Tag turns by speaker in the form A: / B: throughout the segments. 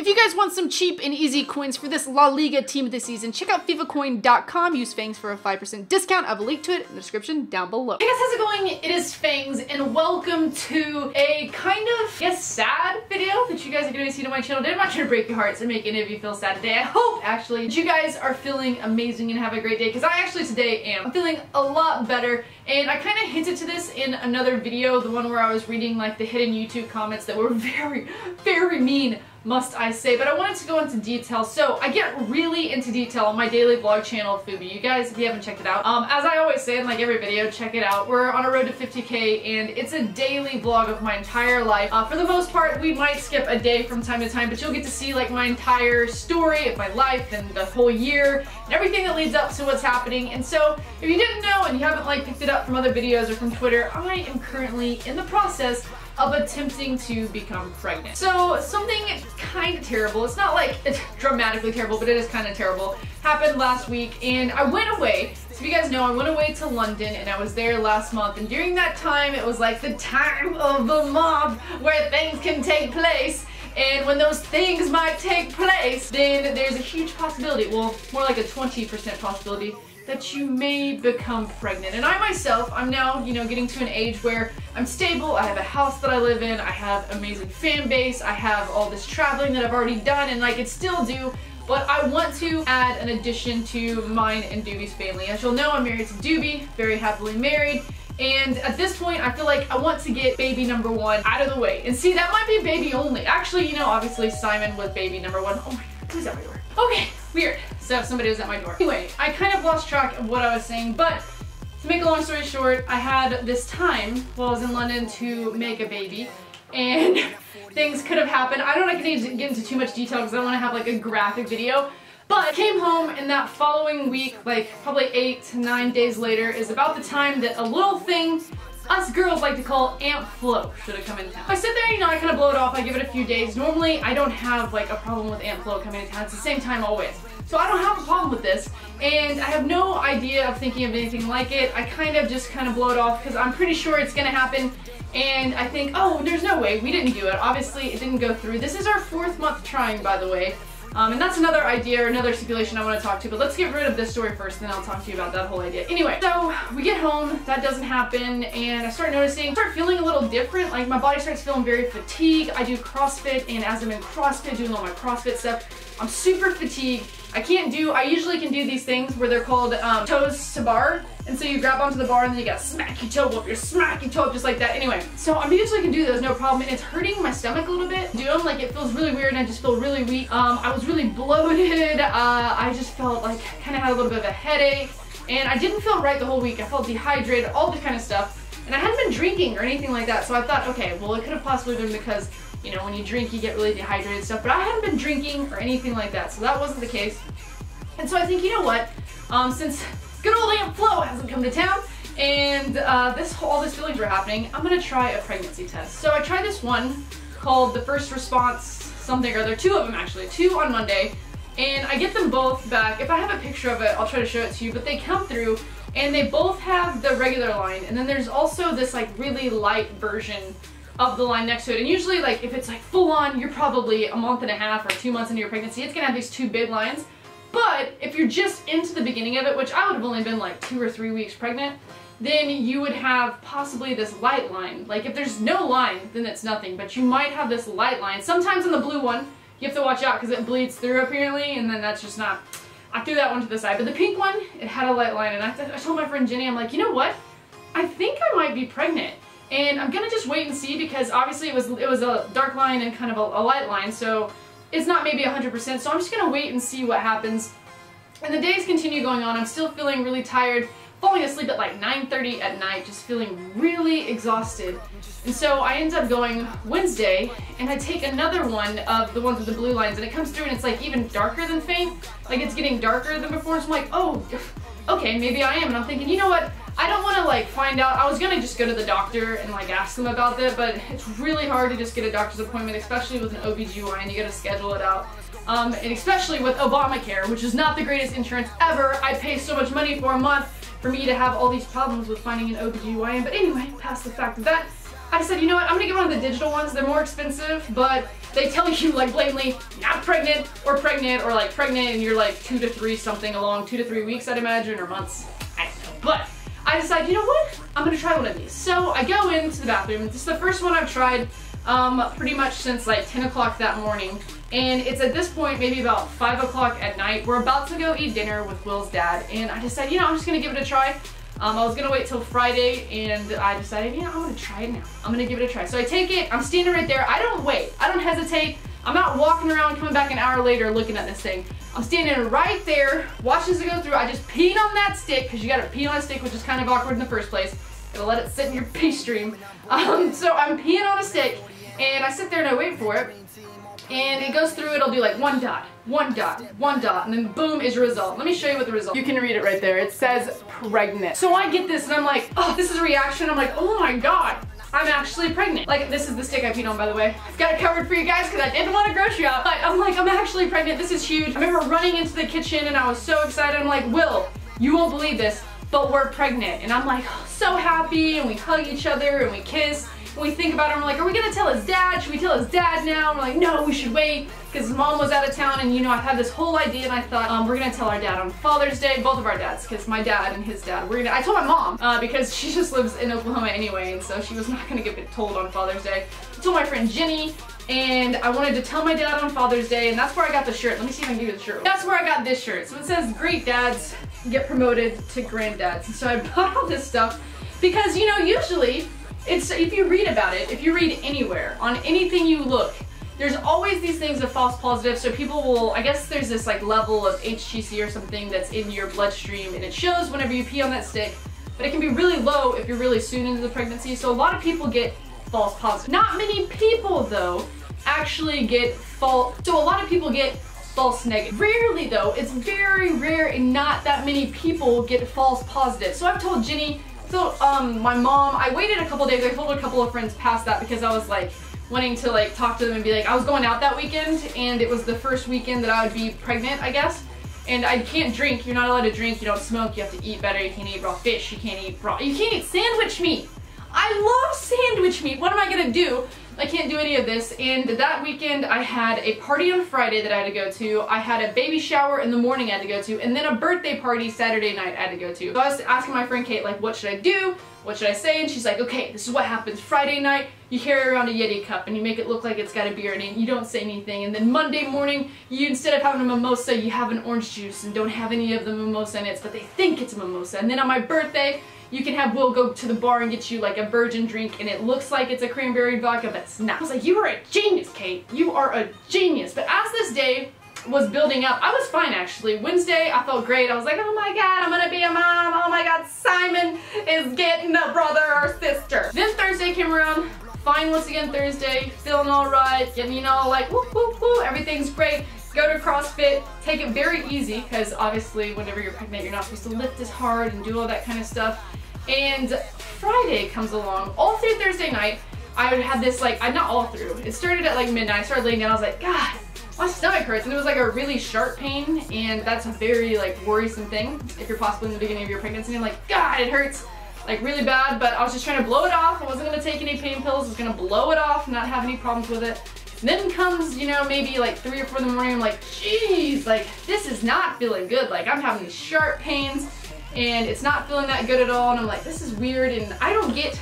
A: you guys want some cheap and easy coins for this La Liga team of the season, check out FIFAcoin.com. Use Fangs for a 5% discount. I have a link to it in the description down below. Hey guys, how's it going? It is Fangs, and welcome to a kind of, I guess, sad video that you guys are going to see on my channel today. I'm not trying to break your hearts or make any of you feel sad today. I hope, actually, that you guys are feeling amazing and have a great day, because I actually today am. I'm feeling a lot better, and I kind of hinted to this in another video, the one where I was reading like the hidden YouTube comments that were very, very mean, must I say, but I wanted to go into detail. So I get really into detail on my daily vlog channel, Fubi. You guys, if you haven't checked it out, as I always say in like every video, check it out. We're on a road to 50K, and it's a daily vlog of my entire life. For the most part, we might skip a day from time to time, but you'll get to see like my entire story of my life and the whole year and everything that leads up to what's happening. And so if you didn't know and you haven't like picked it up from other videos or from Twitter, I am currently in the process of attempting to become pregnant. So something kind of terrible, it's not like it's dramatically terrible, but it is kind of terrible, happened last week, and I went away. So you guys know, I went away to London, and I was there last month, and during that time it was like the time of the month where things can take place. And when those things might take place, then there's a huge possibility, well, more like a 20% possibility, that you may become pregnant. And I myself, I'm now, you know, getting to an age where I'm stable, I have a house that I live in, I have amazing fan base, I have all this traveling that I've already done and I could still do, but I want to add an addition to mine and Doobie's family. As you'll know, I'm married to Doobie, very happily married, and at this point I feel like I want to get baby number one out of the way. And see, that might be baby only. Actually, you know, obviously Simon was baby number one. Oh my god, who's at my door? Okay, weird. So somebody was at my door. Anyway, I kind of lost track of what I was saying, but to make a long story short, I had this time while I was in London to make a baby, and things could have happened. I don't know if I can get into too much detail because I don't want to have like a graphic video, but I came home, and that following week, like probably 8 to 9 days later, is about the time that a little thing us girls like to call Amp Flow should have come into town. I sit there, you know, I kind of blow it off, I give it a few days. Normally, I don't have like a problem with Amp Flow coming into town. It's the same time always. So I don't have a problem with this, and I have no idea of thinking of anything like it. I kind of just blow it off because I'm pretty sure it's gonna happen, and I think, oh, there's no way, we didn't do it. Obviously, it didn't go through. This is our 4th month trying, by the way. And that's another idea or another stipulation I want to talk to, but let's get rid of this story first, and then I'll talk to you about that whole idea. Anyway, so we get home, that doesn't happen, and I start feeling a little different. Like my body starts feeling very fatigued. I do CrossFit, and as I'm in CrossFit, doing all my CrossFit stuff, I'm super fatigued. I usually can do these things where they're called toes to bar, and so you grab onto the bar and then you gotta smack your toe up, you smack your toe up just like that. Anyway, so I usually can do those, no problem, and it's hurting my stomach a little bit. Do them, like it feels really weird, and I just feel really weak. I was really bloated, I just felt like I kind of had a little bit of a headache, and I didn't feel right the whole week. I felt dehydrated, all this kind of stuff, and I hadn't been drinking or anything like that, so I thought, okay, well it could have possibly been because, you know, when you drink you get really dehydrated and stuff, but I hadn't been drinking or anything like that, so that wasn't the case. And so I think, you know what, since good old Amp Flow hasn't come to town, and all these feelings were happening, I'm gonna try a pregnancy test. So I tried this one called the First Response something or other, 2 of them actually, 2 on Monday, and I get them both back. If I have a picture of it, I'll try to show it to you, but they come through, and they both have the regular line, and then there's also this like really light version of the line next to it. And usually, like if it's like full on, you're probably a month and a half or 2 months into your pregnancy, it's gonna have these 2 big lines. But if you're just into the beginning of it, which I would have only been like 2 or 3 weeks pregnant, then you would have possibly this light line. Like if there's no line, then it's nothing, but you might have this light line. Sometimes in the blue one, you have to watch out because it bleeds through apparently, and then that's just not, I threw that one to the side. But the pink one, it had a light line, and I told my friend Jenny, I'm like, you know what? I think I might be pregnant. And I'm gonna just wait and see, because obviously it was a dark line and kind of a light line, so it's not maybe 100%, so I'm just gonna wait and see what happens. And the days continue going on. I'm still feeling really tired, falling asleep at like 9:30 at night, just feeling really exhausted. And so I end up going Wednesday, and I take another one of the ones with the blue lines, and it comes through and it's like even darker than faint. Like it's getting darker than before, so I'm like, oh, okay, maybe I am. And I'm thinking, you know what? I don't want to like find out. I was gonna just go to the doctor and like ask them about that, but it's really hard to just get a doctor's appointment, especially with an OBGYN. You gotta schedule it out. And especially with Obamacare, which is not the greatest insurance ever. I pay so much money for a month for me to have all these problems with finding an OBGYN. But anyway, past the fact of that, I said, you know what, I'm gonna get one of the digital ones. They're more expensive, but they tell you like blatantly not pregnant or like pregnant and you're like 2 to 3 something along, 2 to 3 weeks I'd imagine, or months, I don't know. But I decided, you know what, I'm gonna try one of these. So I go into the bathroom. This is the first one I've tried pretty much since like 10 o'clock that morning. And it's at this point maybe about 5 o'clock at night. We're about to go eat dinner with Will's dad, and I decided, you know, I'm just gonna give it a try. I was gonna wait till Friday, and I decided, you know, I'm gonna try it now. I'm gonna give it a try. So I take it, I'm standing right there. I don't wait, I don't hesitate. I'm not walking around coming back an hour later looking at this thing. I'm standing right there, watching it go through. I just peed on that stick, because you gotta pee on a stick, which is kind of awkward in the first place. Gotta let it sit in your pee stream. So I'm peeing on a stick, and I sit there and I wait for it. And it goes through, it'll do like 1 dot, 1 dot, 1 dot, and then boom is your result. Let me show you what the result. You can read it right there. It says pregnant. So I get this and I'm like, oh, this is a reaction. I'm like, oh my god, I'm actually pregnant. Like, this is the stick I peed on, by the way. I've got it covered for you guys because I didn't want to gross you out. But I'm like, I'm actually pregnant. This is huge. I remember running into the kitchen and I was so excited. I'm like, Will, you won't believe this, but we're pregnant. And I'm like, oh, so happy, and we hug each other and we kiss. We think about it, and we're like, are we gonna tell his dad? Should we tell his dad now? And we're like, no, we should wait, because his mom was out of town, and you know, I had this whole idea, and I thought, we're gonna tell our dad on Father's Day, both of our dads, because my dad and his dad, I told my mom, because she just lives in Oklahoma anyway, and so she was not gonna get it told on Father's Day. I told my friend Jenny, and I wanted to tell my dad on Father's Day, and that's where I got the shirt. Let me see if I can give you the shirt. That's where I got this shirt. So it says, great dads get promoted to granddads. And so I bought all this stuff, because, you know, usually, it's, if you read about it, if you read anywhere, on anything you look, there's always these things of false positives. So people will, I guess there's this like level of HTC or something that's in your bloodstream, and it shows whenever you pee on that stick, but it can be really low if you're really soon into the pregnancy. So a lot of people get false positive. Not many people though actually get false, so a lot of people get false negative. Rarely though, it's very rare, and not that many people get false positive. So I've told Jenny, so my mom, I waited a couple days. I told a couple of friends past that because I was like wanting to like talk to them and be like, I was going out that weekend, and it was the first weekend that I would be pregnant, I guess. And I can't drink. You're not allowed to drink. You don't smoke. You have to eat better. You can't eat raw fish. You can't eat sandwich meat. I love sandwich meat. What am I gonna do? I can't do any of this. And that weekend I had a party on Friday that I had to go to. I had a baby shower in the morning I had to go to, and then a birthday party Saturday night I had to go to. So I was asking my friend Kate, like, what should I do? What should I say? And she's like, okay, this is what happens. Friday night, you carry around a Yeti cup and you make it look like it's got a beer in it. You don't say anything. And then Monday morning, you, instead of having a mimosa, you have an orange juice and don't have any of the mimosa in it, but they think it's a mimosa. And then on my birthday, you can have Will go to the bar and get you like a virgin drink, and it looks like it's a cranberry vodka, but it's not. I was like, you are a genius, Kate. You are a genius. But as this day was building up, I was fine actually. Wednesday, I felt great. I was like, oh my god, I'm gonna be a mom. Oh my god, Simon is getting a brother or sister. Then Thursday came around, fine once again Thursday, feeling all right, getting, you know, like whoop, whoop, whoop, everything's great. Go to CrossFit, take it very easy, because obviously whenever you're pregnant, you're not supposed to lift as hard and do all that kind of stuff. And Friday comes along, all through Thursday night, I would have this like, not all through, it started at like midnight. I started laying down, I was like, God, my stomach hurts, and it was like a really sharp pain, and that's a very like worrisome thing if you're possibly in the beginning of your pregnancy, and like, God, it hurts like really bad. But I was just trying to blow it off. I wasn't gonna take any pain pills. I was gonna blow it off, not have any problems with it. And then comes, you know, maybe like 3 or 4 in the morning, I'm like, geez, like this is not feeling good. Like I'm having these sharp pains, and it's not feeling that good at all. And I'm like, this is weird. And I don't get,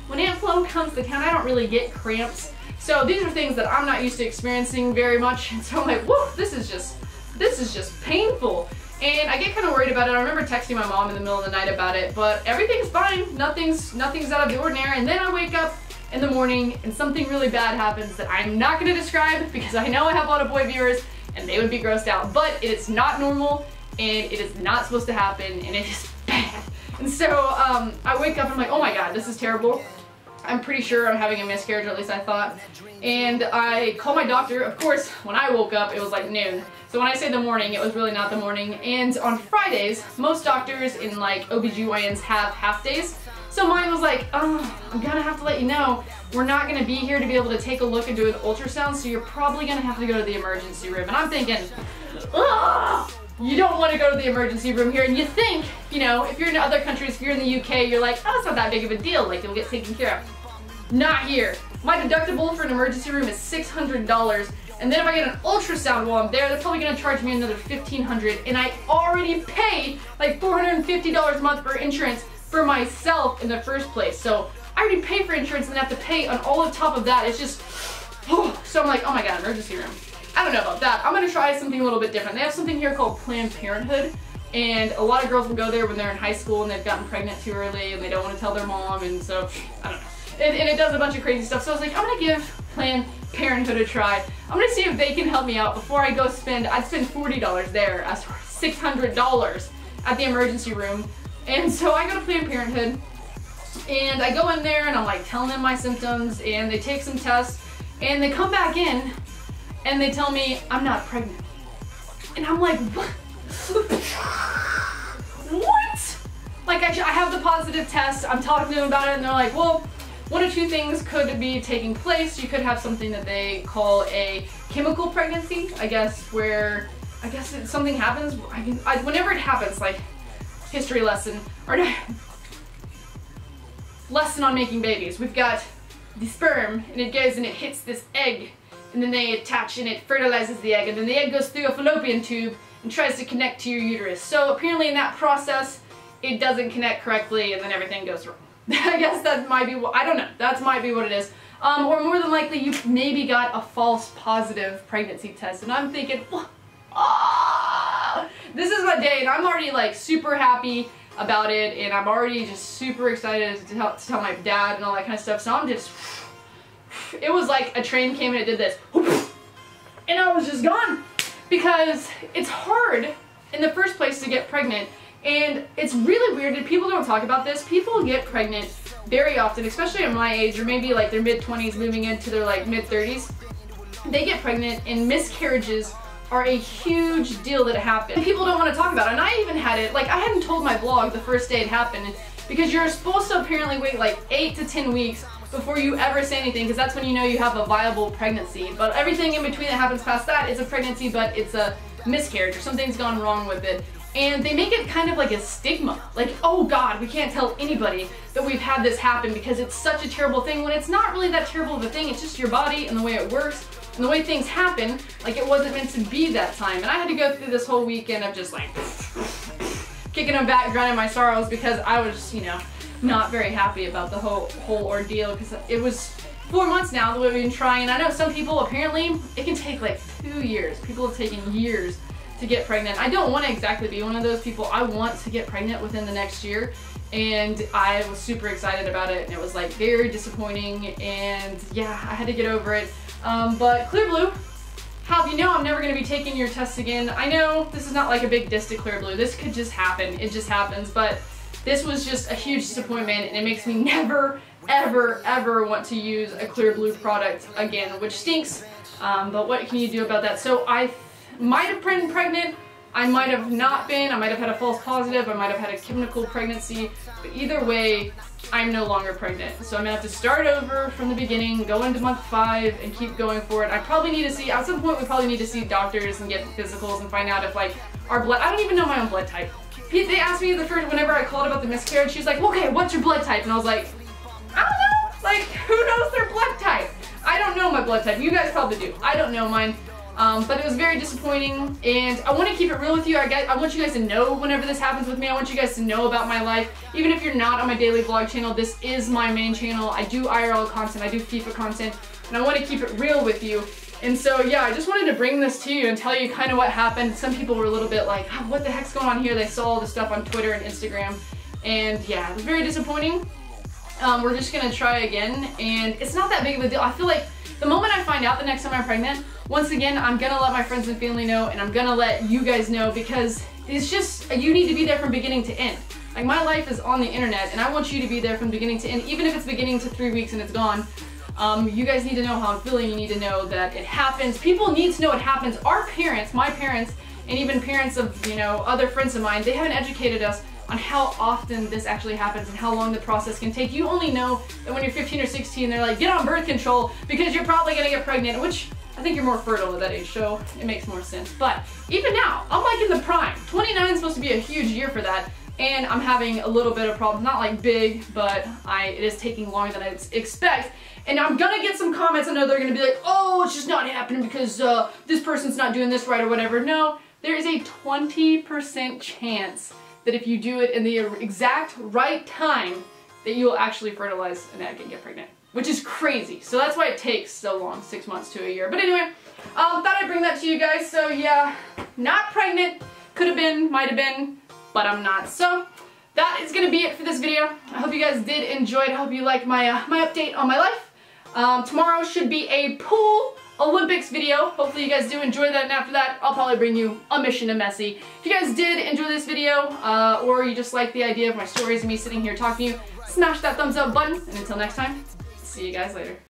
A: when Aunt Flo comes to town, I don't really get cramps. So these are things that I'm not used to experiencing very much. And so I'm like, whoa, this is just painful. And I get kind of worried about it. I remember texting my mom in the middle of the night about it, but everything's fine. Nothing's out of the ordinary. And then I wake up in the morning and something really bad happens that I'm not going to describe, because I know I have a lot of boy viewers and they would be grossed out, but it is not normal, and it is not supposed to happen, and it is bad. And so I wake up and I'm like, oh my god, this is terrible. I'm pretty sure I'm having a miscarriage, or at least I thought. And I call my doctor. Of course, when I woke up, it was like noon. So when I say the morning, it was really not the morning. And on Fridays, most doctors in like OBGYNs have half days. So mine was like, oh, I'm gonna have to let you know, we're not gonna be here to be able to take a look and do an ultrasound, so you're probably gonna have to go to the emergency room. And I'm thinking, ugh! You don't want to go to the emergency room here, and you think, you know, if you're in other countries, if you're in the UK, you're like, oh, it's not that big of a deal, like, you'll get taken care of. Not here. My deductible for an emergency room is $600. And then if I get an ultrasound while I'm there, they're probably gonna charge me another $1,500. And I already pay like $450 a month for insurance for myself in the first place. So I already pay for insurance and then have to pay on all on top of that. It's just, so I'm like, oh my God, emergency room. I don't know about that. I'm gonna try something a little bit different. They have something here called Planned Parenthood. And a lot of girls will go there when they're in high school and they've gotten pregnant too early and they don't want to tell their mom, and so, I don't know. And it does a bunch of crazy stuff. So I was like, I'm gonna give Planned Parenthood a try. I'm gonna see if they can help me out before I go spend, I'd spend $40 there as for $600 at the emergency room. And so I go to Planned Parenthood and I go in there and I'm like telling them my symptoms and they take some tests and they come back in and they tell me I'm not pregnant. And I'm like, what? What? Like I have the positive test, I'm talking to them about it and they're like, well, one of two things could be taking place. You could have something that they call a chemical pregnancy, I guess, where, I guess something happens, whenever it happens, like history lesson, or lesson on making babies. We've got the sperm and it goes and it hits this egg and then they attach and it fertilizes the egg and then the egg goes through a fallopian tube and tries to connect to your uterus. So apparently in that process, it doesn't connect correctly and then everything goes wrong. I guess that might be what, I don't know, that might be what it is. Or more than likely you maybe got a false positive pregnancy test and I'm thinking, this is my day and I'm already like super happy about it and I'm already just super excited to tell my dad and all that kind of stuff. So I'm just, it was like a train came and it did this and I was just gone because it's hard in the first place to get pregnant. And it's really weird, and people don't talk about this. People get pregnant very often, especially at my age, or maybe like their mid-20s moving into their like mid-30s. They get pregnant and miscarriages are a huge deal that happen. And people don't want to talk about it. And I even had it, like I hadn't told my blog the first day it happened because you're supposed to apparently wait like 8 to 10 weeks before you ever say anything because that's when you know you have a viable pregnancy. But everything in between that happens past that is a pregnancy, but it's a miscarriage or something's gone wrong with it. And they make it kind of like a stigma, like, oh God, we can't tell anybody that we've had this happen because it's such a terrible thing, when it's not really that terrible of a thing. It's just your body and the way it works and the way things happen. Like it wasn't meant to be that time. And I had to go through this whole weekend of just like kicking them back, drowning my sorrows because I was, you know, not very happy about the whole ordeal because it was 4 months now that we've been trying. I know some people, apparently, it can take like 2 years. People have taken years to get pregnant. I don't want to exactly be one of those people. I want to get pregnant within the next year, and I was super excited about it, and it was like very disappointing, and yeah, I had to get over it. But Clear Blue, how you know I'm never going to be taking your tests again. I know this is not like a big diss to Clear Blue. This could just happen. It just happens, but this was just a huge disappointment, and it makes me never, ever, ever want to use a Clear Blue product again, which stinks, but what can you do about that? So I might have been pregnant, I might have not been, I might have had a false positive, I might have had a chemical pregnancy, but either way, I'm no longer pregnant. So I'm gonna have to start over from the beginning, go into month 5, and keep going for it. I probably need to see, at some point we probably need to see doctors and get physicals and find out if like our blood, I don't even know my own blood type. They asked me whenever I called about the miscarriage, she's like, okay, what's your blood type? And I was like, I don't know, like who knows their blood type? I don't know my blood type, you guys probably do. I don't know mine. But it was very disappointing, and I want to keep it real with you. I want you guys to know whenever this happens with me. I want you guys to know about my life. Even if you're not on my daily vlog channel, this is my main channel. I do IRL content, I do FIFA content, and I want to keep it real with you. And so yeah, I just wanted to bring this to you and tell you kind of what happened. Some people were a little bit like, oh, what the heck's going on here? They saw all the stuff on Twitter and Instagram, and yeah, it was very disappointing. We're just gonna try again, and it's not that big of a deal. I feel like the moment I find out the next time I'm pregnant, once again, I'm gonna let my friends and family know, and I'm gonna let you guys know, because it's just, you need to be there from beginning to end. Like, my life is on the internet, and I want you to be there from beginning to end, even if it's beginning to 3 weeks and it's gone. You guys need to know how I'm feeling. You need to know that it happens. People need to know it happens. Our parents, my parents, and even parents of, you know, other friends of mine, they haven't educated us on how often this actually happens and how long the process can take. You only know that when you're 15 or 16, they're like, get on birth control because you're probably gonna get pregnant, which I think you're more fertile at that age, so it makes more sense. But even now, I'm like in the prime. 29 is supposed to be a huge year for that, and I'm having a little bit of problems, not like big, but it is taking longer than I expect. And I'm gonna get some comments. I know they're gonna be like, oh, it's just not happening because this person's not doing this right or whatever. No, there is a 20% chance that if you do it in the exact right time, that you will actually fertilize an egg and get pregnant, which is crazy. So that's why it takes so long, 6 months to a year. But anyway, thought I'd bring that to you guys. So yeah, not pregnant, could have been, might have been, but I'm not. So that is gonna be it for this video. I hope you guys did enjoy it. I hope you liked my my update on my life. Tomorrow should be a pool Olympics video. Hopefully you guys do enjoy that, and after that I'll probably bring you a mission to MESSI. If you guys did enjoy this video, or you just like the idea of my stories and me sitting here talking to you, smash that thumbs up button, and until next time, see you guys later.